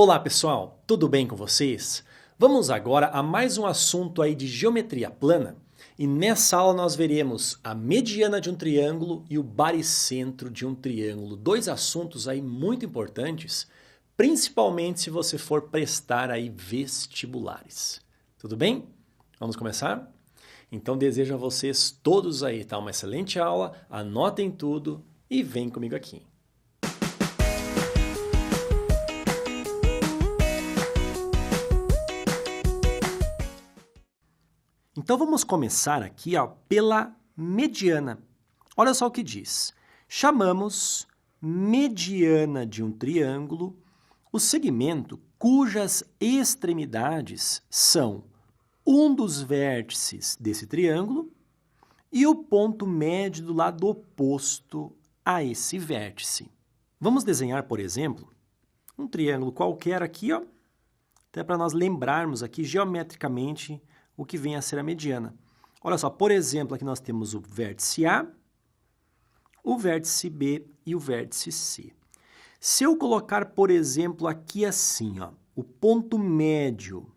Olá pessoal, tudo bem com vocês? Vamos agora a mais um assunto aí de geometria plana e nessa aula nós veremos a mediana de um triângulo e o baricentro de um triângulo, dois assuntos aí muito importantes, principalmente se você for prestar aí vestibulares. Tudo bem? Vamos começar? Então desejo a vocês todos aí, tá? Uma excelente aula, anotem tudo e vem comigo aqui. Então vamos começar aqui pela mediana. Olha só o que diz. Chamamos mediana de um triângulo o segmento cujas extremidades são um dos vértices desse triângulo e o ponto médio do lado oposto a esse vértice. Vamos desenhar, por exemplo, um triângulo qualquer aqui, até para nós lembrarmos aqui geometricamente o que vem a ser a mediana. Olha só, por exemplo, aqui nós temos o vértice A, o vértice B e o vértice C. Se eu colocar, por exemplo, aqui assim, o ponto médio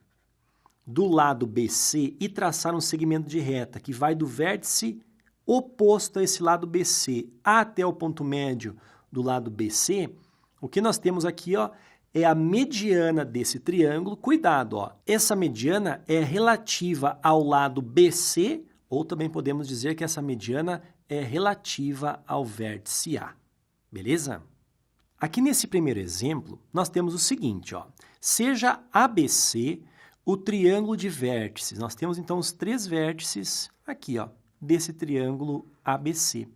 do lado BC e traçar um segmento de reta que vai do vértice oposto a esse lado BC até o ponto médio do lado BC, o que nós temos aqui, é a mediana desse triângulo. Cuidado, essa mediana é relativa ao lado BC, ou também podemos dizer que essa mediana é relativa ao vértice A. Beleza? Aqui nesse primeiro exemplo, nós temos o seguinte, seja ABC o triângulo de vértices. Nós temos então os três vértices aqui, desse triângulo ABC.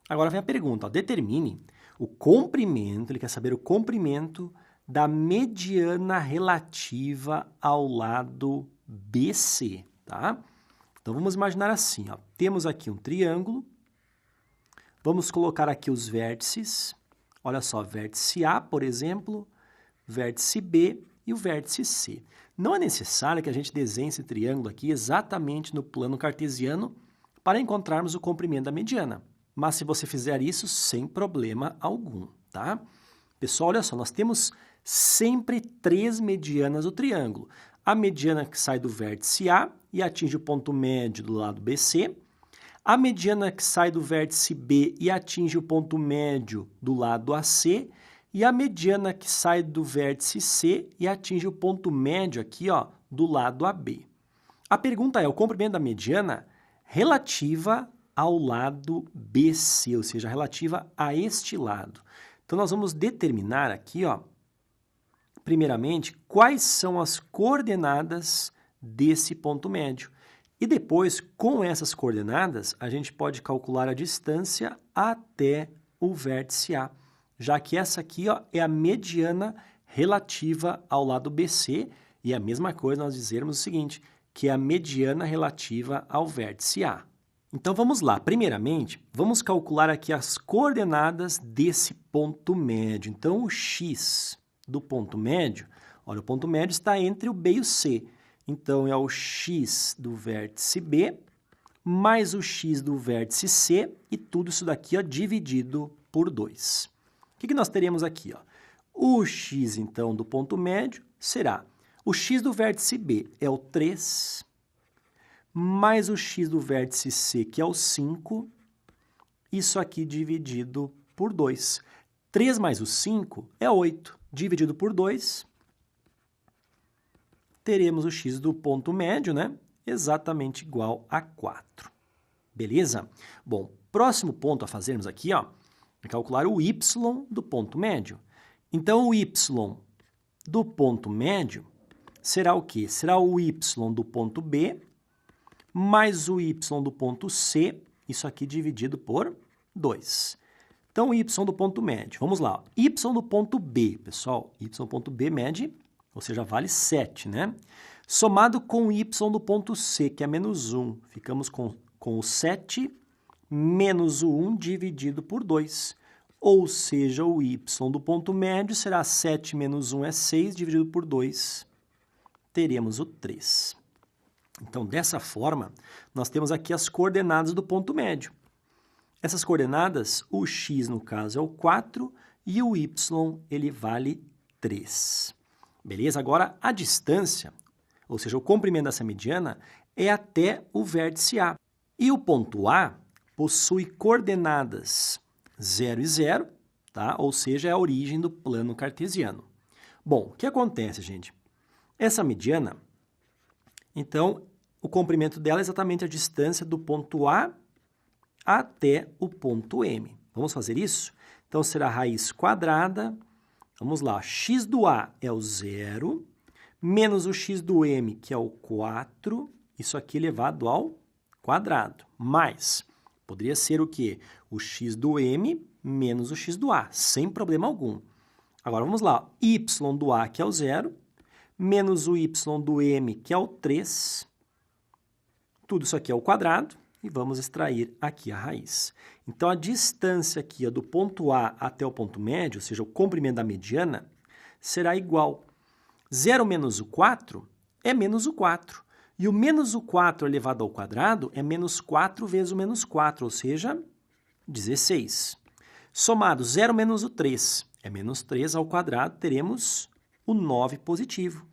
Agora vem a pergunta, determine o comprimento, ele quer saber o comprimento da mediana relativa ao lado BC, tá? Então, vamos imaginar assim, temos aqui um triângulo, vamos colocar aqui os vértices, olha só, vértice A, por exemplo, vértice B e o vértice C. Não é necessário que a gente desenhe esse triângulo aqui exatamente no plano cartesiano para encontrarmos o comprimento da mediana, mas se você fizer isso, sem problema algum, tá? Pessoal, olha só, nós temos sempre três medianas do triângulo. A mediana que sai do vértice A e atinge o ponto médio do lado BC, a mediana que sai do vértice B e atinge o ponto médio do lado AC, e a mediana que sai do vértice C e atinge o ponto médio aqui, do lado AB. A pergunta é, o comprimento da mediana relativa ao lado BC, ou seja, relativa a este lado. Então, nós vamos determinar aqui, primeiramente, quais são as coordenadas desse ponto médio. E depois, com essas coordenadas, a gente pode calcular a distância até o vértice A, já que essa aqui é a mediana relativa ao lado BC, e a mesma coisa nós dizermos o seguinte, que é a mediana relativa ao vértice A. Então, vamos lá. Primeiramente, vamos calcular aqui as coordenadas desse ponto médio. Então, o x do ponto médio, olha, o ponto médio está entre o B e o C. Então, é o x do vértice B mais o x do vértice C e tudo isso daqui dividido por 2. O que nós teremos aqui? O x, então, do ponto médio será o x do vértice B é o 3, mais o x do vértice C, que é o 5, isso aqui dividido por 2. 3 mais o 5 é 8, dividido por 2, teremos o x do ponto médio, exatamente igual a 4. Beleza? Bom, próximo ponto a fazermos aqui, é calcular o y do ponto médio. Então, o y do ponto médio será o quê? Será o y do ponto B mais o y do ponto C, isso aqui dividido por 2. Então, o y do ponto médio, vamos lá, y do ponto B, pessoal, y do ponto B mede, ou seja, vale 7, Somado com o y do ponto C, que é menos 1, ficamos com o 7 menos o 1 dividido por 2, ou seja, o y do ponto médio será 7 menos 1 é 6, dividido por 2, teremos o 3. Então, dessa forma, nós temos aqui as coordenadas do ponto médio. Essas coordenadas, o x, no caso, é o 4 e o y, ele vale 3. Beleza? Agora, a distância, ou seja, o comprimento dessa mediana, é até o vértice A. E o ponto A possui coordenadas 0 e 0, tá? Ou seja, é a origem do plano cartesiano. Bom, o que acontece, gente? Essa mediana, então, o comprimento dela é exatamente a distância do ponto A até o ponto M. Vamos fazer isso? Então, será a raiz quadrada, vamos lá, x do A é o 0, menos o x do M, que é o 4, isso aqui elevado ao quadrado, mais, poderia ser o quê? O x do M menos o x do A, sem problema algum. Agora, vamos lá, y do A, que é o 0, menos o y do M, que é o 3, tudo isso aqui é o quadrado, e vamos extrair aqui a raiz. Então, a distância aqui do ponto A até o ponto médio, ou seja, o comprimento da mediana, será igual. 0 menos o 4 é menos o 4. E o menos o 4 elevado ao quadrado é menos 4 vezes o menos 4, ou seja, 16. Somado 0 menos o 3 é menos 3 ao quadrado, teremos o 9 positivo.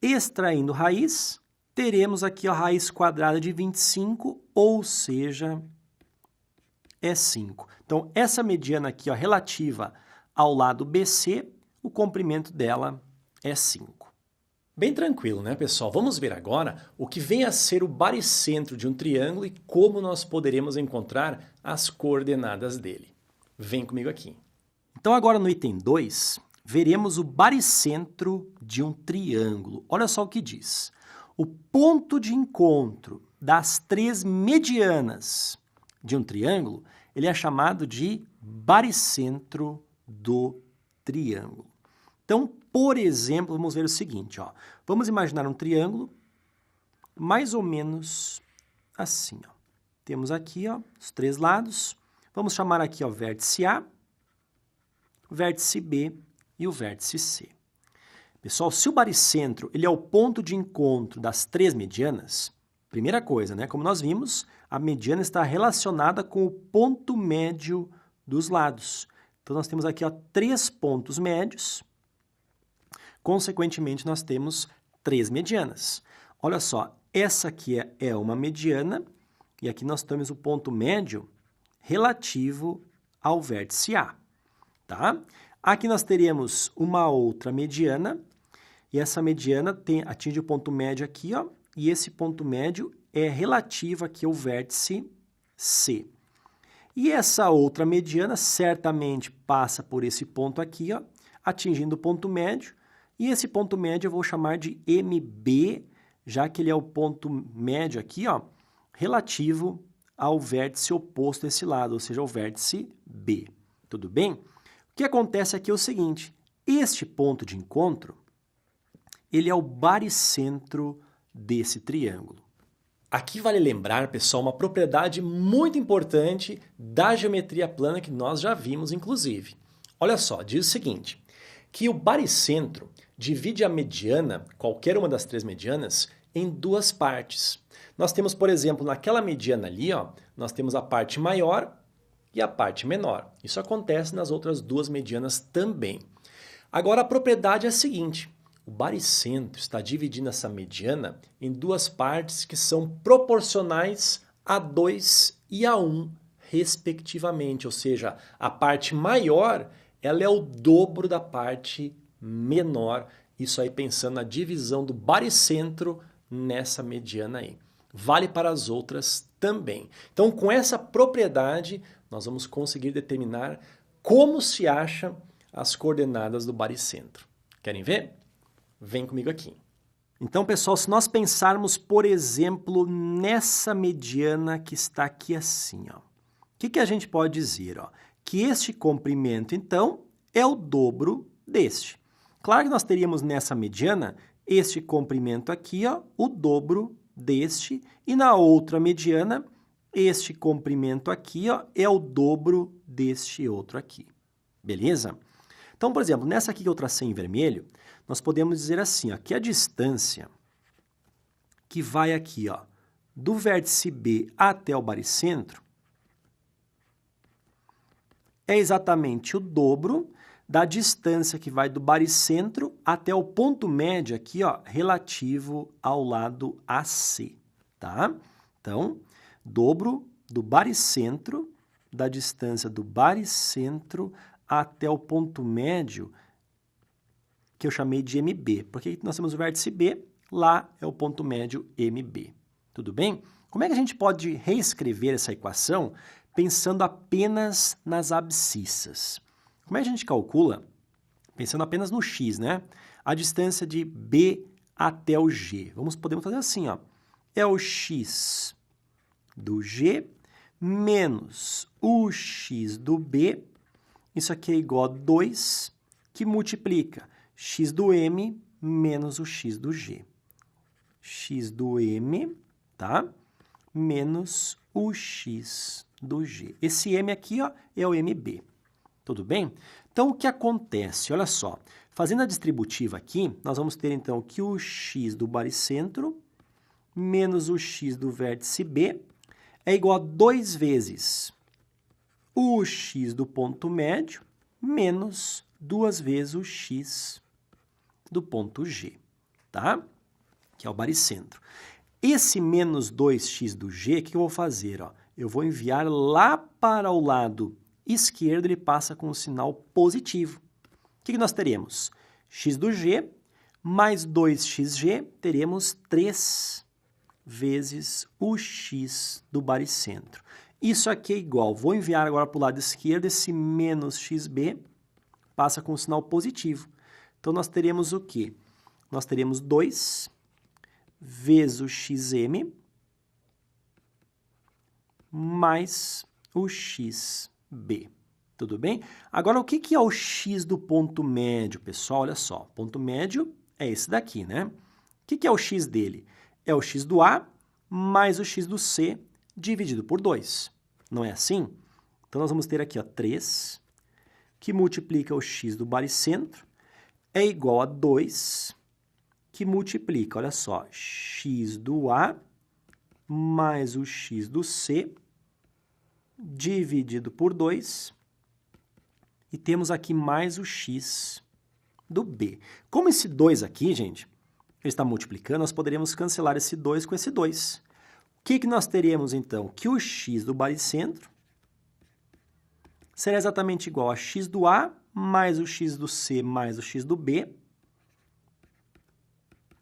Extraindo raiz, teremos aqui a raiz quadrada de 25, ou seja, é 5. Então, essa mediana aqui, relativa ao lado BC, o comprimento dela é 5. Bem tranquilo, né, pessoal? Vamos ver agora o que vem a ser o baricentro de um triângulo e como nós poderemos encontrar as coordenadas dele. Vem comigo aqui. Então, agora no item 2, veremos o baricentro de um triângulo. Olha só o que diz. O ponto de encontro das três medianas de um triângulo, ele é chamado de baricentro do triângulo. Então, por exemplo, vamos ver o seguinte, ó. Vamos imaginar um triângulo mais ou menos assim, ó. Temos aqui, ó, os três lados. Vamos chamar aqui, ó, vértice A, vértice B e o vértice C. Pessoal, se o baricentro ele é o ponto de encontro das três medianas, primeira coisa, né? Como nós vimos, a mediana está relacionada com o ponto médio dos lados. Então, nós temos aqui, ó, 3 pontos médios. Consequentemente, nós temos 3 medianas. Olha só, essa aqui é uma mediana e aqui nós temos o ponto médio relativo ao vértice A, tá? Aqui nós teremos uma outra mediana e essa mediana atinge o ponto médio aqui, ó, e esse ponto médio é relativo aqui ao vértice C. E essa outra mediana certamente passa por esse ponto aqui, ó, atingindo o ponto médio, e esse ponto médio eu vou chamar de MB, já que ele é o ponto médio aqui, ó, relativo ao vértice oposto a esse lado, ou seja, ao vértice B. Tudo bem? O que acontece aqui é o seguinte, este ponto de encontro, ele é o baricentro desse triângulo. Aqui vale lembrar, pessoal, uma propriedade muito importante da geometria plana que nós já vimos, inclusive. Olha só, diz o seguinte, que o baricentro divide a mediana, qualquer uma das três medianas, em duas partes. Nós temos, por exemplo, naquela mediana ali, ó, nós temos a parte maior e a parte menor. Isso acontece nas outras duas medianas também. Agora, a propriedade é a seguinte, o baricentro está dividindo essa mediana em duas partes que são proporcionais a 2 e a 1, respectivamente. Ou seja, a parte maior ela é o dobro da parte menor. Isso aí pensando na divisão do baricentro nessa mediana aí. Vale para as outras também. Então, com essa propriedade, nós vamos conseguir determinar como se acham as coordenadas do baricentro. Querem ver? Vem comigo aqui. Então, pessoal, se nós pensarmos, por exemplo, nessa mediana que está aqui assim, ó, o que a gente pode dizer? Ó? Que este comprimento, então, é o dobro deste. Claro que nós teríamos nessa mediana este comprimento aqui, ó, o dobro deste, e na outra mediana, este comprimento aqui, ó, é o dobro deste outro aqui. Beleza? Então, por exemplo, nessa aqui que eu tracei em vermelho, nós podemos dizer assim, ó, que a distância que vai aqui, ó, do vértice B até o baricentro é exatamente o dobro da distância que vai do baricentro até o ponto médio aqui, ó, relativo ao lado AC, tá? Então, dobro do baricentro, da distância do baricentro até o ponto médio, que eu chamei de MB, porque nós temos o vértice B, lá é o ponto médio MB. Tudo bem? Como é que a gente pode reescrever essa equação pensando apenas nas abscissas? Como é que a gente calcula, pensando apenas no x, né? A distância de B até o G. Podemos fazer assim, ó. É o x do G menos o x do B. Isso aqui é igual a 2, que multiplica x do M menos o x do G. X do M, tá? Menos o x do G. Esse M aqui, ó, é o MB. Tudo bem? Então, o que acontece? Olha só, fazendo a distributiva aqui, nós vamos ter, então, que o x do baricentro menos o x do vértice B é igual a 2 vezes o x do ponto médio menos 2 vezes o x do ponto G, tá? Que é o baricentro. Esse menos 2x do G, o que eu vou fazer? Ó? Eu vou enviar lá para o lado esquerdo, ele passa com o sinal positivo. O que nós teremos? X do G mais 2xg, teremos 3 vezes o x do baricentro. Isso aqui é igual, vou enviar agora para o lado esquerdo, esse menos xb passa com o sinal positivo. Então, nós teremos o quê? Nós teremos 2 vezes o xm mais o xb. Tudo bem? Agora, o que é o x do ponto médio, pessoal? Olha só, o ponto médio é esse daqui, né? O que é o x dele? É o x do A mais o x do C dividido por 2. Não é assim? Então, nós vamos ter aqui, ó, 3, que multiplica o x do baricentro, é igual a 2, que multiplica, olha só, x do A mais o x do C dividido por 2, e temos aqui mais o x do B. Como esse 2 aqui, gente, ele está multiplicando, nós poderíamos cancelar esse 2 com esse 2. O que nós teríamos, então? Que o x do baricentro será exatamente igual a x do A mais o x do C mais o x do B.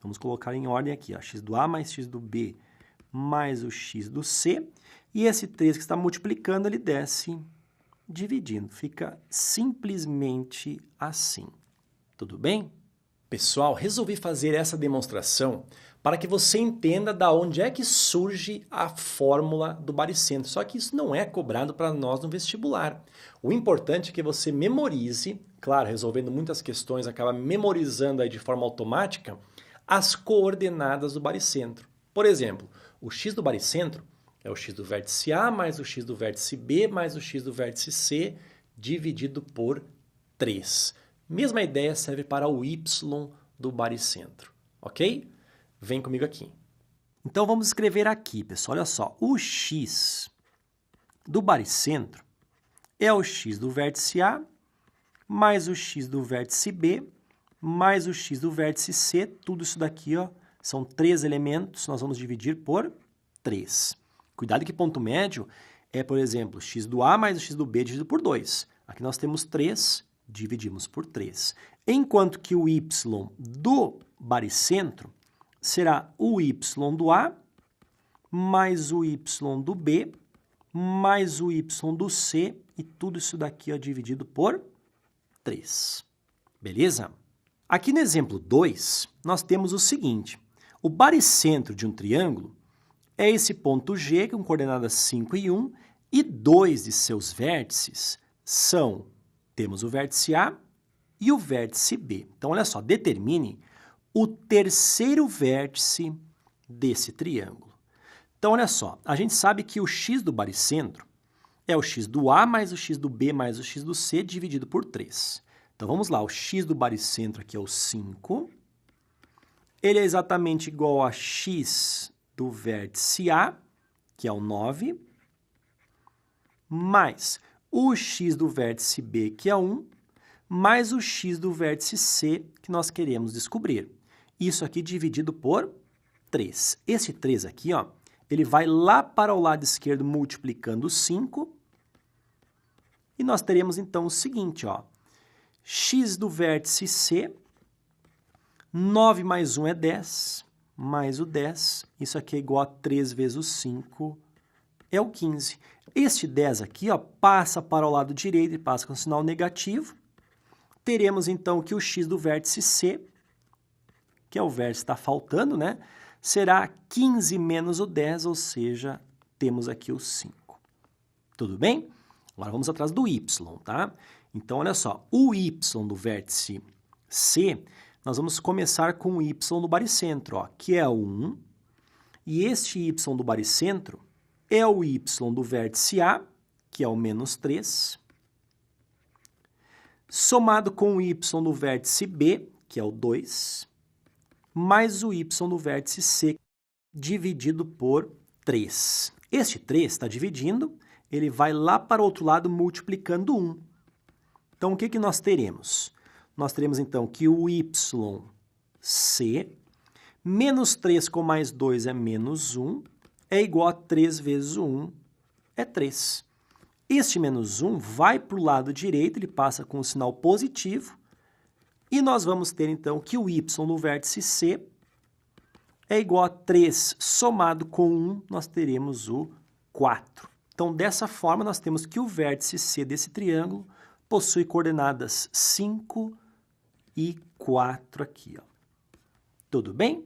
Vamos colocar em ordem aqui, ó, x do A mais x do B mais o x do C. E esse 3 que está multiplicando, ele desce dividindo. Fica simplesmente assim. Tudo bem? Pessoal, resolvi fazer essa demonstração para que você entenda da onde é que surge a fórmula do baricentro. Só que isso não é cobrado para nós no vestibular. O importante é que você memorize, claro, resolvendo muitas questões, acaba memorizando aí de forma automática, as coordenadas do baricentro. Por exemplo, o x do baricentro é o x do vértice A mais o x do vértice B mais o x do vértice C dividido por 3. Mesma ideia serve para o y do baricentro, ok? Vem comigo aqui. Então, vamos escrever aqui, pessoal. Olha só, o x do baricentro é o x do vértice A mais o x do vértice B mais o x do vértice C. Tudo isso daqui, ó, são 3 elementos, nós vamos dividir por 3. Cuidado que ponto médio é, por exemplo, x do A mais o x do B dividido por 2. Aqui nós temos 3, dividimos por 3. Enquanto que o y do baricentro será o y do A mais o y do B mais o y do C e tudo isso daqui é dividido por 3. Beleza? Aqui no exemplo 2, nós temos o seguinte. O baricentro de um triângulo é esse ponto G com coordenadas 5 e 1 e 2 de seus vértices são, temos o vértice A e o vértice B. Então, olha só, determine o terceiro vértice desse triângulo. Então, olha só, a gente sabe que o x do baricentro é o x do A mais o x do B mais o x do C dividido por 3. Então, vamos lá, o x do baricentro aqui é o 5. Ele é exatamente igual a x do vértice A, que é o 9, mais o x do vértice B, que é 1, mais o x do vértice C que nós queremos descobrir. Isso aqui dividido por 3. Esse 3 aqui, ó, ele vai lá para o lado esquerdo multiplicando 5. E nós teremos então o seguinte, ó, x do vértice C, 9 mais 1 é 10, mais o 10, isso aqui é igual a 3 vezes o 5, é o 15. Este 10 aqui, ó, passa para o lado direito e passa com sinal negativo. Teremos então que o x do vértice C, que é o vértice que está faltando, né, será 15 menos o 10, ou seja, temos aqui o 5. Tudo bem? Agora vamos atrás do y, tá? Então, olha só, o y do vértice C, nós vamos começar com o y do baricentro, ó, que é 1, e este y do baricentro é o y do vértice A, que é o menos 3, somado com o y do vértice B, que é o 2, mais o y do vértice C, dividido por 3. Este 3 está dividindo, ele vai lá para o outro lado multiplicando 1. Então, o que que nós teremos? Nós teremos, então, que o YC, menos 3 com mais 2 é menos 1, é igual a 3 vezes o 1, é 3. Este menos 1 vai para o lado direito, ele passa com o sinal positivo, e nós vamos ter, então, que o y no vértice C é igual a 3 somado com 1, nós teremos o 4. Então, dessa forma, nós temos que o vértice C desse triângulo possui coordenadas 5 e 4 aqui, ó. Tudo bem?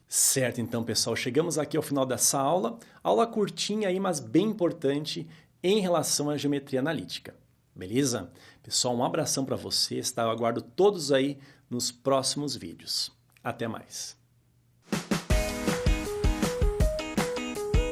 Certo, então, pessoal, chegamos aqui ao final dessa aula. Aula curtinha aí, mas bem importante em relação à geometria analítica. Beleza? Pessoal, um abração para vocês, tá? Eu aguardo todos aí nos próximos vídeos. Até mais!